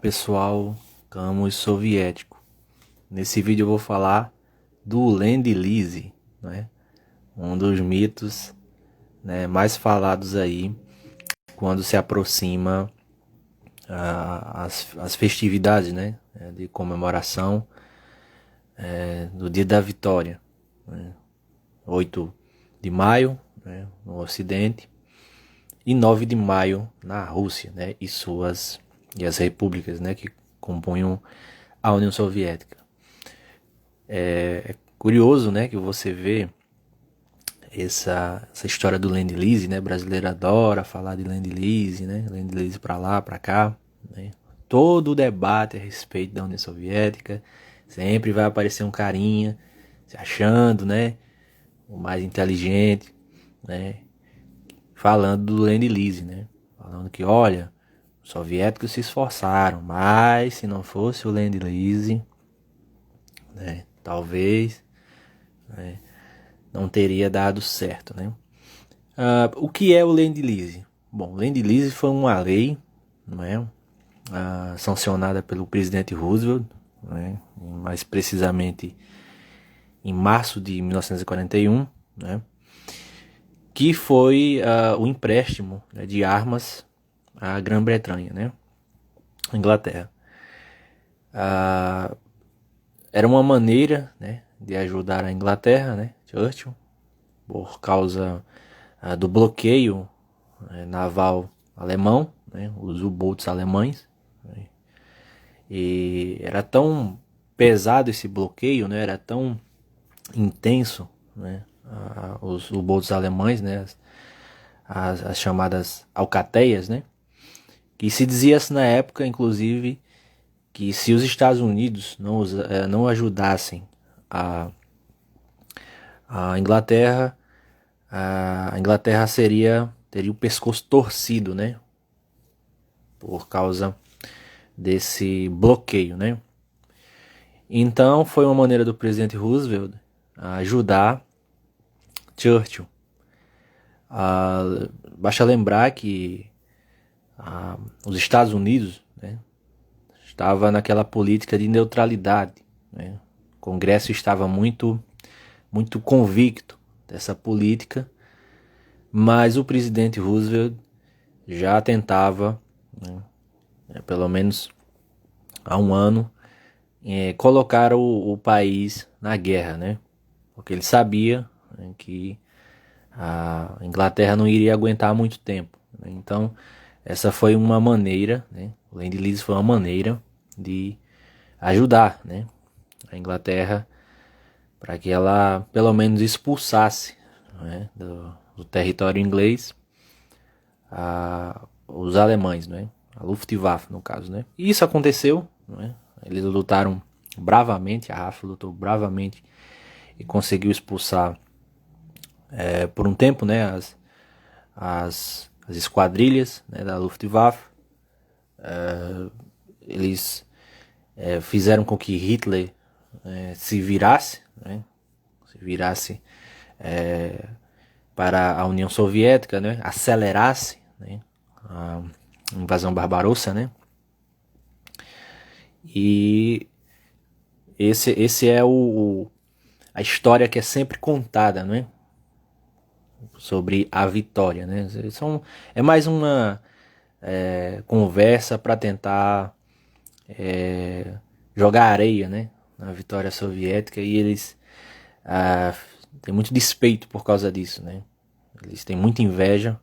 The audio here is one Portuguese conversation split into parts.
Pessoal, Camus soviético. Nesse vídeo eu vou falar do Lend-Lease, né? Um dos mitos, né, mais falados aí quando se aproxima as festividades, né, de comemoração do Dia da Vitória, né? 8 de maio, né, no Ocidente, e 9 de maio na Rússia, né, e as repúblicas, né, que compunham a União Soviética. É curioso, né, que você vê essa história do Lend-Lease, né? Brasileiro adora falar de Lend-Lease, né? Lend-Lease pra lá, pra cá, né? Todo o debate a respeito da União Soviética, sempre vai aparecer um carinha se achando, né, o mais inteligente, né, falando do Lend-Lease, né? Falando que, olha, os soviéticos se esforçaram, mas se não fosse o Lend-Lease, né, talvez, né, não teria dado certo, né? O que é o Lend-Lease? Bom, o Lend-Lease foi uma lei, não é, sancionada pelo presidente Roosevelt, né, mais precisamente em março de 1941, né, que foi o empréstimo, né, de armas à Grã-Bretanha, né, Inglaterra. Era uma maneira, né, de ajudar a Inglaterra, né, Churchill, por causa do bloqueio naval alemão, né, os U-boats alemães, né, e era tão pesado esse bloqueio, né, era tão intenso, né, os U-boats alemães, né, as chamadas alcateias, né, que se dizia-se na época, inclusive, que se os Estados Unidos não ajudassem a, a Inglaterra, a Inglaterra teria o pescoço torcido, né, por causa desse bloqueio, né. Então foi uma maneira do presidente Roosevelt ajudar Churchill. Basta lembrar que os Estados Unidos, né, estava naquela política de neutralidade, né. O Congresso estava muito convicto dessa política, mas o presidente Roosevelt já tentava, né, pelo menos há um ano, colocar o país na guerra, né? Porque ele sabia, né, que a Inglaterra não iria aguentar muito tempo, né? Então essa foi uma maneira, né? O Lend-Lease foi uma maneira de ajudar, né, a Inglaterra para que ela pelo menos expulsasse, né, do território inglês os alemães, né? A Luftwaffe no caso, né? E isso aconteceu, né? Eles lutaram bravamente, a RAF lutou bravamente e conseguiu expulsar por um tempo, né, as esquadrilhas, né, da Luftwaffe. Eles fizeram com que Hitler se virasse, né, para a União Soviética, né, acelerasse, né, a invasão barbarossa, né. E esse é a história que é sempre contada, né, sobre a vitória, né. É mais uma conversa para tentar jogar areia, né, na vitória soviética, e eles têm muito despeito por causa disso, né. Eles têm muita inveja,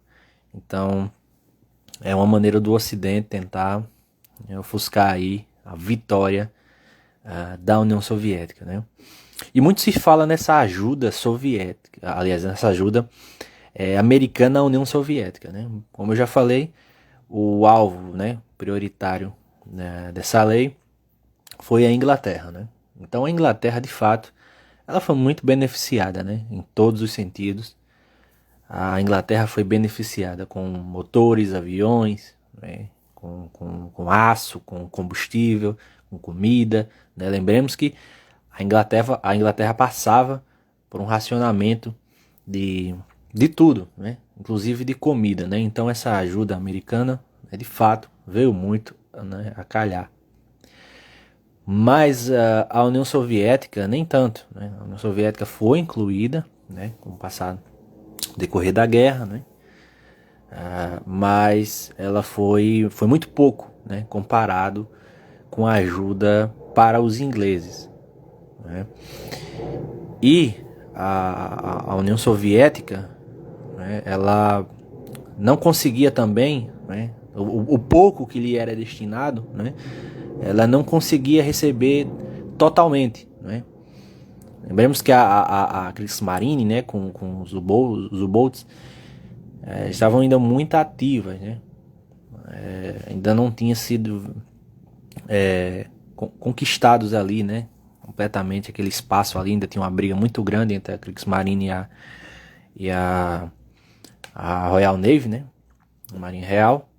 então é uma maneira do Ocidente tentar, né, ofuscar aí a vitória da União Soviética, né. E muito se fala nessa ajuda soviética, aliás, nessa ajuda americana à União Soviética, né. Como eu já falei, o alvo, né, prioritário, né, dessa lei foi a Inglaterra, né. Então a Inglaterra, de fato, ela foi muito beneficiada, né, em todos os sentidos. A Inglaterra foi beneficiada com motores, aviões, né, com aço, com combustível, com comida, né. Lembremos que a Inglaterra passava por um racionamento de tudo, né, inclusive de comida, né. Então essa ajuda americana, né, de fato veio muito né, a calhar. Mas a União Soviética nem tanto, né? A União Soviética foi incluída, né, com o passado decorrer da guerra, né? Mas ela foi muito pouco, né, comparado com a ajuda para os ingleses, né? E a União Soviética, né, ela não conseguia também, né, o pouco que lhe era destinado, né, ela não conseguia receber totalmente, né? Lembremos que a Kriegsmarine, né, com os U-Boats, estavam ainda muito ativas, né? Ainda não tinha sido conquistados ali, né, completamente aquele espaço ali, ainda tinha uma briga muito grande entre a Kriegsmarine e a Royal Navy, né, a Marinha Real.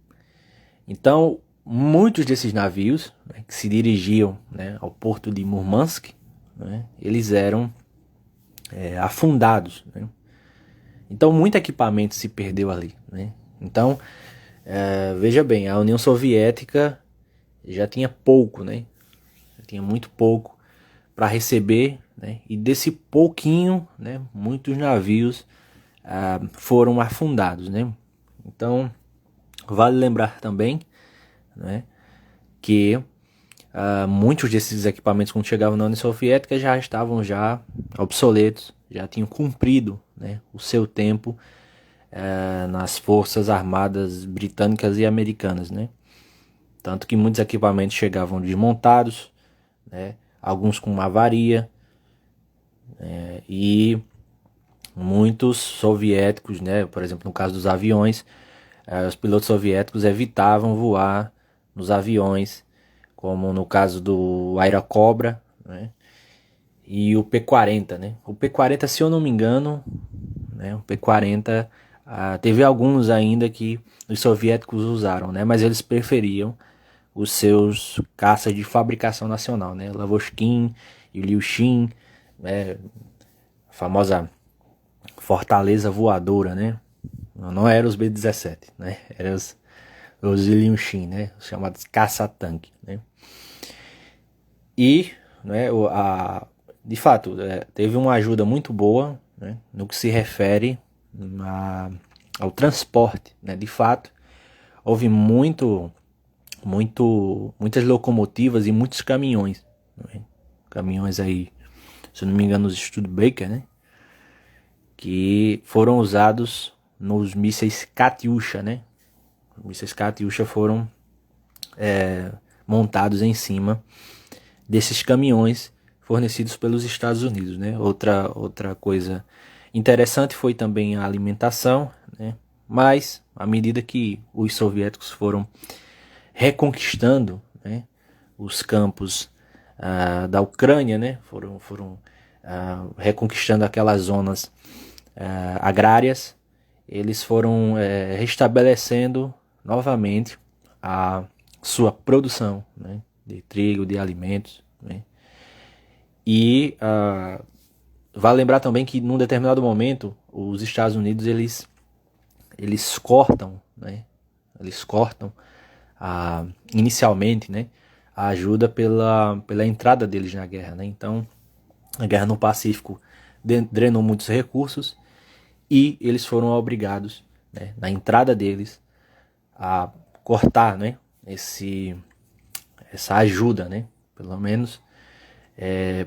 Então, muitos desses navios, né, que se dirigiam, né, ao porto de Murmansk, né, eles eram afundados, né? Então, muito equipamento se perdeu ali, né? Então, veja bem, a União Soviética já tinha pouco, né? Já tinha muito pouco para receber, né? E desse pouquinho, né, muitos navios foram afundados, né? Então, vale lembrar também, né, que muitos desses equipamentos, quando chegavam na União Soviética, já estavam obsoletos, já tinham cumprido, né, o seu tempo nas forças armadas britânicas e americanas, né? Tanto que muitos equipamentos chegavam desmontados, né, alguns com uma avaria, e muitos soviéticos, né, por exemplo, no caso dos aviões, os pilotos soviéticos evitavam voar nos aviões, como no caso do Airacobra, né, e o P-40, né? O P-40, se eu não me engano, né, o P-40 teve alguns ainda que os soviéticos usaram, né, mas eles preferiam os seus caças de fabricação nacional, né, Lavochkin, Ilyushin, né, a famosa Fortaleza Voadora, né? Não eram os B-17, né? Eram os Ilyushin, né? Os chamados caça-tanque, né? E, né, de fato, teve uma ajuda muito boa, né, no que se refere ao transporte, né? De fato, houve muitas locomotivas e muitos caminhões, né? Caminhões aí, se eu não me engano, os Studebaker, né, que foram usados nos mísseis Katyusha, né? Os mísseis Katyusha foram montados em cima desses caminhões fornecidos pelos Estados Unidos, né? Outra coisa interessante foi também a alimentação, né? Mas à medida que os soviéticos foram reconquistando, né, os campos da Ucrânia, né? Foram reconquistando aquelas zonas agrárias, eles foram restabelecendo novamente a sua produção, né, de trigo, de alimentos, né? E vale lembrar também que num determinado momento os Estados Unidos eles cortam, né? Eles cortam inicialmente, né, a ajuda pela entrada deles na guerra, né? Então a guerra no Pacífico drenou muitos recursos e eles foram obrigados, né, na entrada deles a cortar, né, essa ajuda, né, pelo menos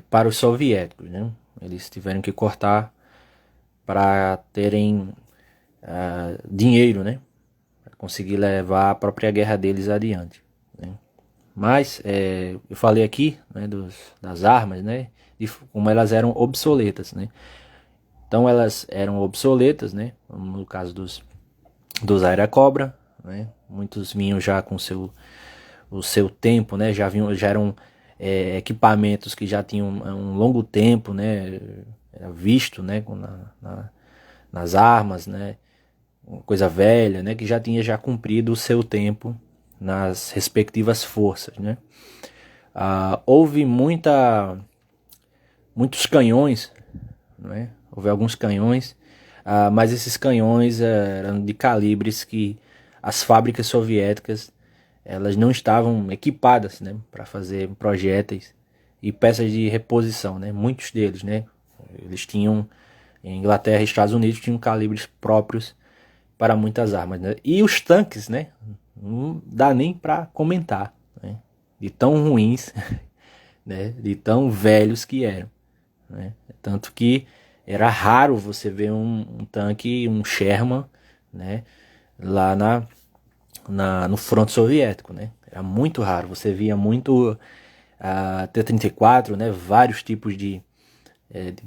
para os soviéticos, né? Eles tiveram que cortar para terem dinheiro, né, para conseguir levar a própria guerra deles adiante, né? Mas eu falei aqui, né, das armas, né, de como elas eram obsoletas, né? Então elas eram obsoletas, né? No caso dos Airacobra, né? Muitos vinham já com o seu tempo, né? Já eram equipamentos que já tinham um longo tempo, né? Era visto, né? Nas armas, né? Uma coisa velha, né? Que já tinha cumprido o seu tempo nas respectivas forças, né? Houve muitos canhões, né? Houve alguns canhões, mas esses canhões eram de calibres que as fábricas soviéticas elas não estavam equipadas, né, para fazer projéteis e peças de reposição, né? Muitos deles, né? Eles tinham, em Inglaterra e Estados Unidos, tinham calibres próprios para muitas armas, né? E os tanques, né? Não dá nem para comentar, né? De tão ruins, né? De tão velhos que eram, né? Tanto que era raro você ver um tanque, um Sherman, né? Lá no fronte soviético, né? Era muito raro. Você via muito T-34, né? Vários tipos de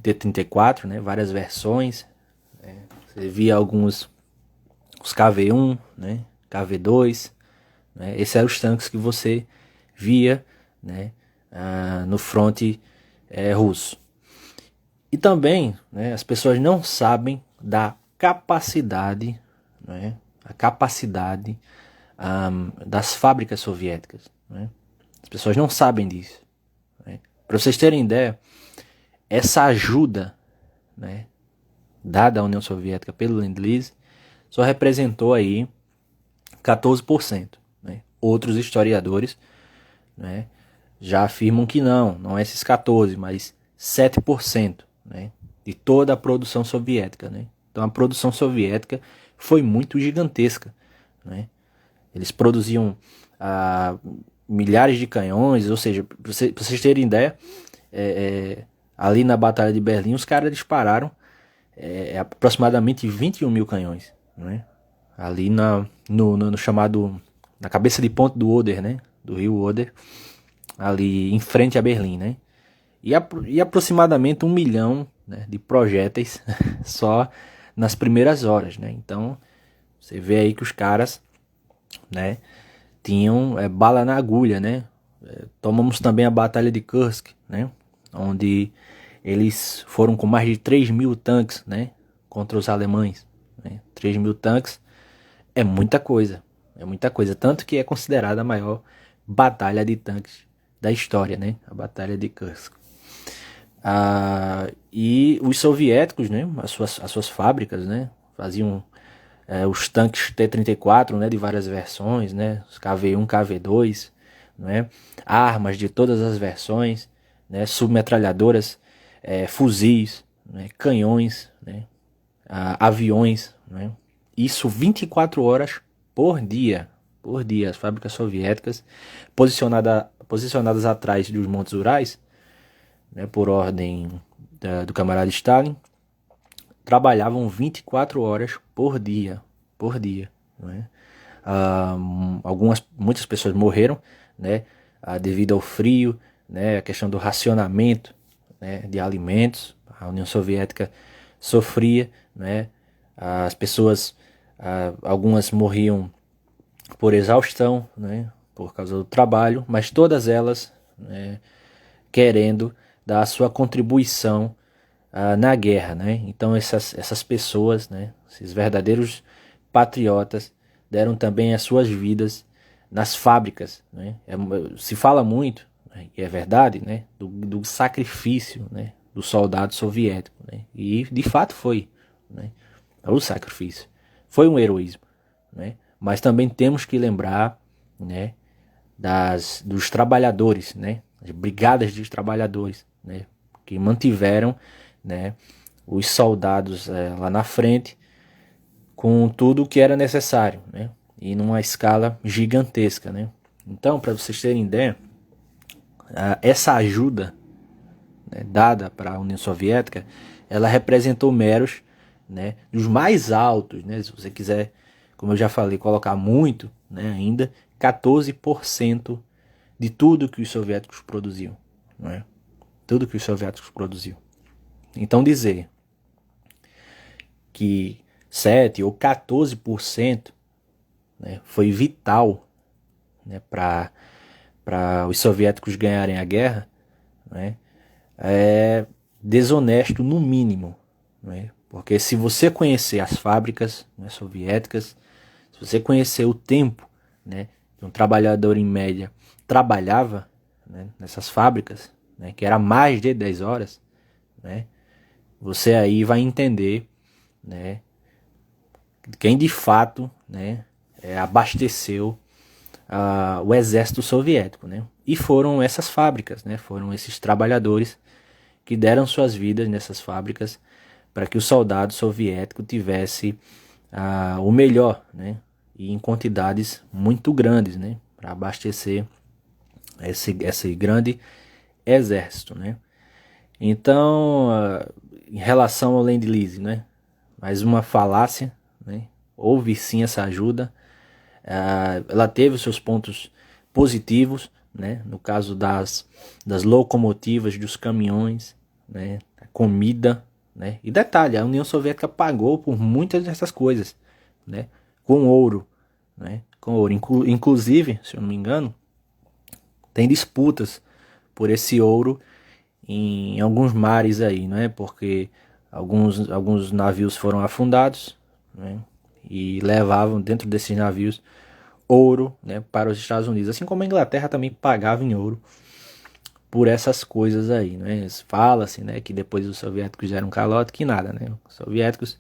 T-34, né? Várias versões. Né? Você via os KV-1, né? KV-2, né? Esses eram os tanques que você via, né? No fronte russo. E também, né? As pessoas não sabem da capacidade, né? A capacidade das fábricas soviéticas, né? As pessoas não sabem disso, né? Para vocês terem ideia, essa ajuda, né, dada à União Soviética pelo Lend-Lease só representou aí 14%. Né? Outros historiadores, né, já afirmam que não é esses 14%, mas 7%, né, de toda a produção soviética. Né? Então a produção soviética foi muito gigantesca. Né? Eles produziam milhares de canhões, ou seja, para vocês terem ideia, ali na Batalha de Berlim os caras dispararam aproximadamente 21 mil canhões, né? Ali no chamado, na cabeça de ponte do Oder, né? Do rio Oder, ali em frente a Berlim, né? E aproximadamente 1 milhão, né, de projéteis só nas primeiras horas, né? Então você vê aí que os caras, né, tinham bala na agulha, né? Tomamos também a Batalha de Kursk, né? Onde eles foram com mais de 3 mil tanques, né? Contra os alemães, né? 3 mil tanques é muita coisa. É muita coisa. Tanto que é considerada a maior batalha de tanques da história, né? A Batalha de Kursk. E os soviéticos, né? As suas fábricas, né? Faziam os tanques T-34, né? De várias versões, né? Os KV-1, KV-2, né? Armas de todas as versões, né? Submetralhadoras, fuzis, né? Canhões, né? Aviões, né? Isso 24 horas por dia. Por dia. As fábricas soviéticas posicionadas atrás dos Montes Urais, né, por ordem do camarada Stalin, trabalhavam 24 horas por dia. Por dia. Né? Muitas pessoas morreram, né, devido ao frio, né, a questão do racionamento, né, de alimentos. A União Soviética sofria, né, as pessoas, algumas morriam por exaustão, né, por causa do trabalho, mas todas elas, né, querendo dar a sua contribuição na guerra, né? Então essas pessoas, né, esses verdadeiros patriotas, deram também as suas vidas nas fábricas, né? Se fala muito, né, e é verdade, né, do sacrifício, né, do soldado soviético, né? E de fato foi, né, o sacrifício, foi um heroísmo, né? Mas também temos que lembrar, né, dos trabalhadores, né, as brigadas de trabalhadores, né, que mantiveram, né, os soldados lá na frente com tudo o que era necessário, né, e numa escala gigantesca, né. Então, para vocês terem ideia, essa ajuda, né, dada para a União Soviética, ela representou meros, né, dos mais altos, né, se você quiser, como eu já falei, colocar muito, né, ainda 14% de tudo que os soviéticos produziam, né? Tudo que os soviéticos produziam. Então dizer que 7 ou 14%, né, foi vital, né, para os soviéticos ganharem a guerra, né, é desonesto no mínimo, né? Porque se você conhecer as fábricas, né, soviéticas, se você conhecer o tempo, né, que um trabalhador em média trabalhava, né, nessas fábricas, né, que era mais de 10 horas, né, você aí vai entender, né, quem de fato, né, abasteceu o exército soviético, né? E foram essas fábricas, né? Foram esses trabalhadores que deram suas vidas nessas fábricas para que o soldado soviético tivesse o melhor, né? E em quantidades muito grandes, né? Para abastecer esse grande exército, né? Então, em relação ao Lend-Lease, né? Mais uma falácia, né? Houve sim essa ajuda. Ela teve os seus pontos positivos, né? No caso das locomotivas, dos caminhões, né? A comida, né? E detalhe, a União Soviética pagou por muitas dessas coisas, né? Com ouro, né? Com ouro. Inclusive, se eu não me engano, tem disputas por esse ouro em alguns mares aí, né? Porque alguns navios foram afundados, né? E levavam dentro desses navios ouro, né, para os Estados Unidos, assim como a Inglaterra também pagava em ouro por essas coisas aí, né? Fala-se, né, que depois os soviéticos deram calote, que nada, né? Os soviéticos,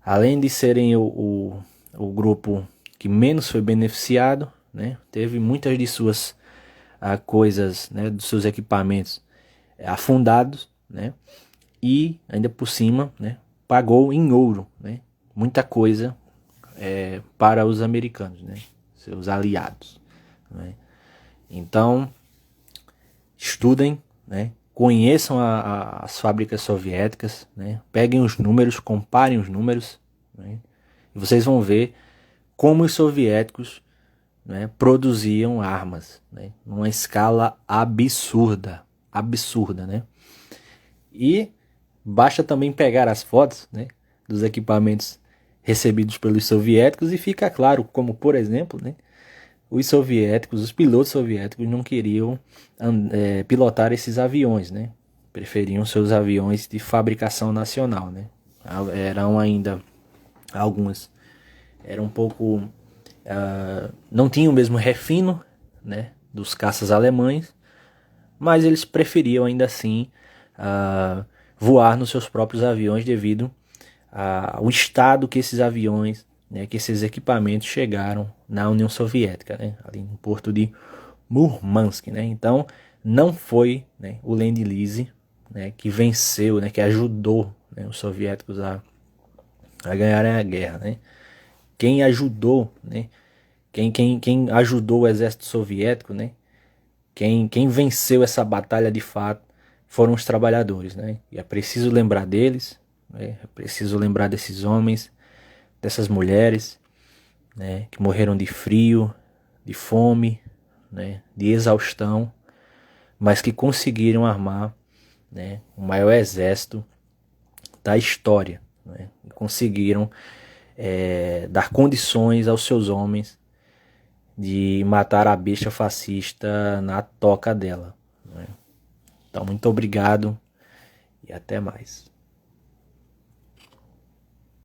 além de serem o grupo que menos foi beneficiado, né, teve muitas de suas coisas, né, dos seus equipamentos afundados, né? E ainda por cima, né, pagou em ouro, né? Muita coisa para os americanos, né? Seus aliados, né? Então, estudem, né? Conheçam as fábricas soviéticas, né? Peguem os números, comparem os números, né? E vocês vão ver como os soviéticos, né, produziam armas, né? Numa escala absurda, né? E basta também pegar as fotos, né, dos equipamentos recebidos pelos soviéticos e fica claro como, por exemplo, né, os pilotos soviéticos não queriam pilotar esses aviões, né? Preferiam seus aviões de fabricação nacional, né? Eram ainda alguns eram um pouco não tinham o mesmo refino, né, dos caças alemães, mas eles preferiam ainda assim voar nos seus próprios aviões devido ao estado que esses aviões, né, que esses equipamentos chegaram na União Soviética, né, ali no porto de Murmansk, né. Então não foi, né, o Lend-Lease, né, que venceu, né, que ajudou, né, os soviéticos a ganharem a guerra, né. Quem ajudou, né, quem ajudou o exército soviético, né, quem venceu essa batalha de fato foram os trabalhadores, né? E é preciso lembrar deles, né? É preciso lembrar desses homens, dessas mulheres, né, que morreram de frio, de fome, né, de exaustão, mas que conseguiram armar, né, o maior exército da história, né? E conseguiram dar condições aos seus homens de matar a besta fascista na toca dela, né? Então, muito obrigado e até mais.